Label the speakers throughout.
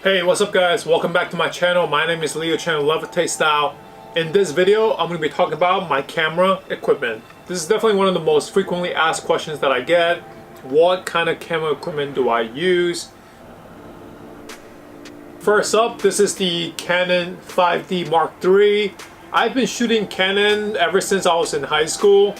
Speaker 1: Hey, what's up guys? Welcome back to my channel. My name is Leo, channel Levitate Style. In this video, I'm going to be talking about my camera equipment. This is definitely one of the most frequently asked questions that I get. What kind of camera equipment do I use? First up, this is the Canon 5D Mark III. I've been shooting Canon ever since I was in high school.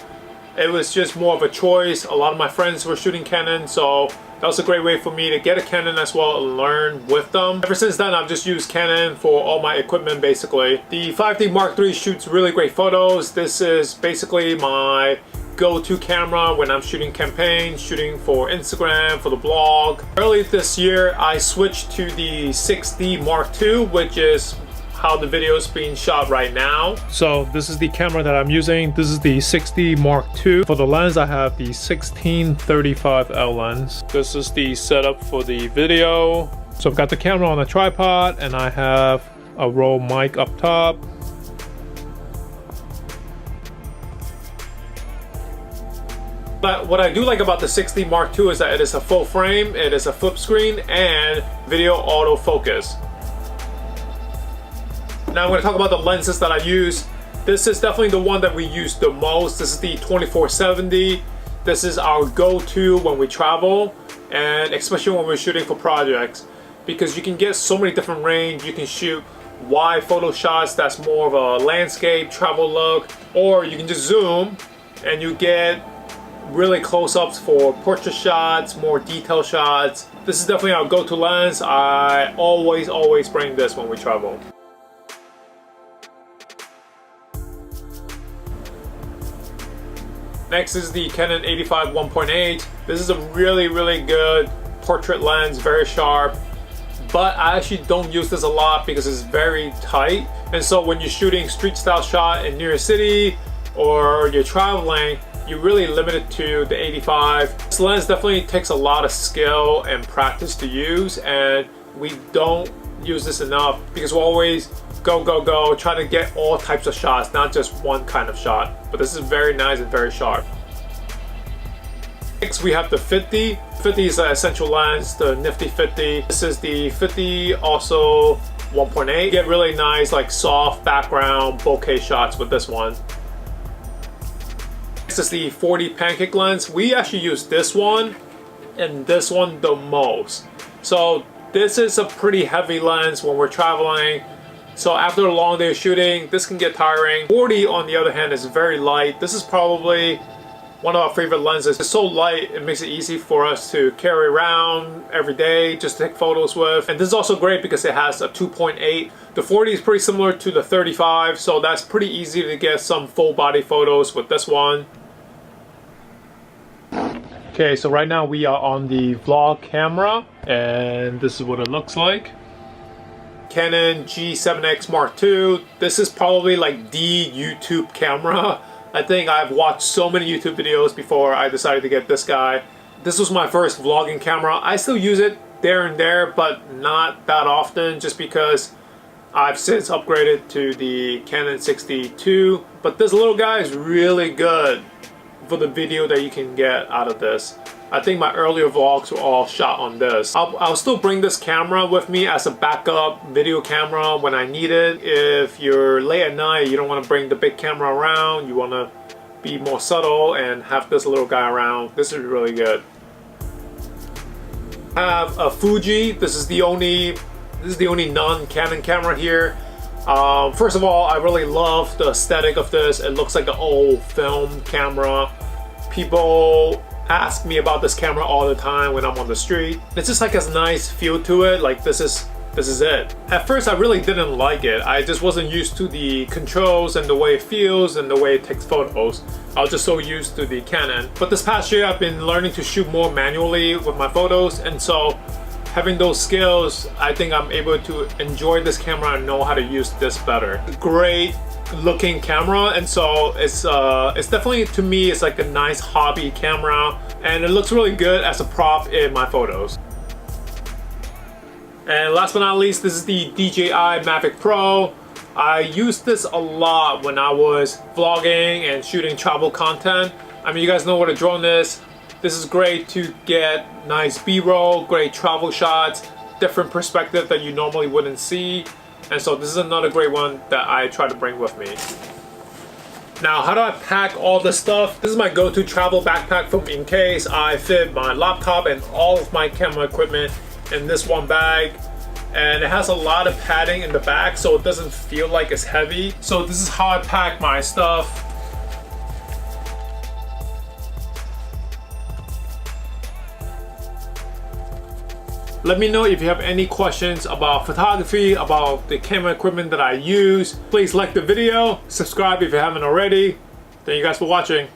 Speaker 1: It was just more of a choice. A lot of my friends were shooting Canon, so that was a great way for me to get a Canon as well and learn with them. Ever since then, I've just used Canon for all my equipment basically. The 5D Mark III shoots really great photos. This is basically my go-to camera when I'm shooting campaigns, shooting for Instagram, for the blog. Early this year, I switched to the 6D Mark II, which is how the video is being shot right now. So this is the camera that I'm using. This is the 6D Mark II. For the lens, I have the 16-35L lens. This is the setup for the video. So I've got the camera on a tripod and I have a roll mic up top. But what I do like about the 6D Mark II is that it is a full frame, it is a flip screen, and video autofocus. Now I'm going to talk about the lenses that I use. This is definitely the one that we use the most. This is the 24-70. This is our go-to when we travel, and especially when we're shooting for projects, because you can get so many different range. You can shoot wide photo shots that's more of a landscape travel look, or you can just zoom and you get really close-ups for portrait shots, more detail shots. This is definitely our go-to lens. I always bring this when we travel. Next is the Canon 85 1.8. This is a really good portrait lens, very sharp. But I actually don't use this a lot because it's very tight. And so when you're shooting street style shot in New York City or you're traveling, you're really limited to the 85. This lens definitely takes a lot of skill and practice to use, and we don't use this enough because we're always go, try to get all types of shots, not just one kind of shot. But this is very nice and very sharp. Next we have the 50. 50 is an essential lens, the nifty 50. This is the 50, also 1.8. You get really nice like soft background bokeh shots with this one. Next is the 40 pancake lens. We actually use this one and this one the most. So this is a pretty heavy lens when we're traveling. So after a long day of shooting, this can get tiring. 40 on the other hand is very light. This is probably one of our favorite lenses. It's so light, it makes it easy for us to carry around every day, just to take photos with. And this is also great because it has a 2.8. The 40 is pretty similar to the 35, so that's pretty easy to get some full body photos with this one. Okay, so right now we are on the vlog camera, and this is what it looks like. Canon G7X Mark II. This is probably like the YouTube camera. I think I've watched so many YouTube videos before I decided to get this guy. This was my first vlogging camera. I still use it there and there, but not that often, just because I've since upgraded to the Canon 6D II. But this little guy is really good for the video that you can get out of this. I think my earlier vlogs were all shot on this. I'll still bring this camera with me as a backup video camera when I need it. If you're late at night, you don't want to bring the big camera around, you want to be more subtle and have this little guy around. This is really good. I have a Fuji. This is the only non-Canon camera here. First of all, I really love the aesthetic of this. It looks like an old film camera. People ask me about this camera all the time when I'm on the street. It's just like a nice feel to it, like this is it. At first I really didn't like it. I just wasn't used to the controls and the way it feels and the way it takes photos. I was just so used to the Canon. But this past year I've been learning to shoot more manually with my photos, and so having those skills, I think I'm able to enjoy this camera and know how to use this better. Great looking camera, and so it's definitely, to me, it's like a nice hobby camera, and it looks really good as a prop in my photos. And last but not least, this is the DJI MAVIC Pro. I used this a lot when I was vlogging and shooting travel content. I mean, you guys know what a drone is. This is great to get nice B-roll, great travel shots, different perspective that you normally wouldn't see. And so this is another great one that I try to bring with me. Now, how do I pack all this stuff? This is my go-to travel backpack from in case I fit my laptop and all of my camera equipment in this one bag. And it has a lot of padding in the back so it doesn't feel like it's heavy. So this is how I pack my stuff. Let me know if you have any questions about photography, about the camera equipment that I use. Please like the video, subscribe if you haven't already. Thank you guys for watching.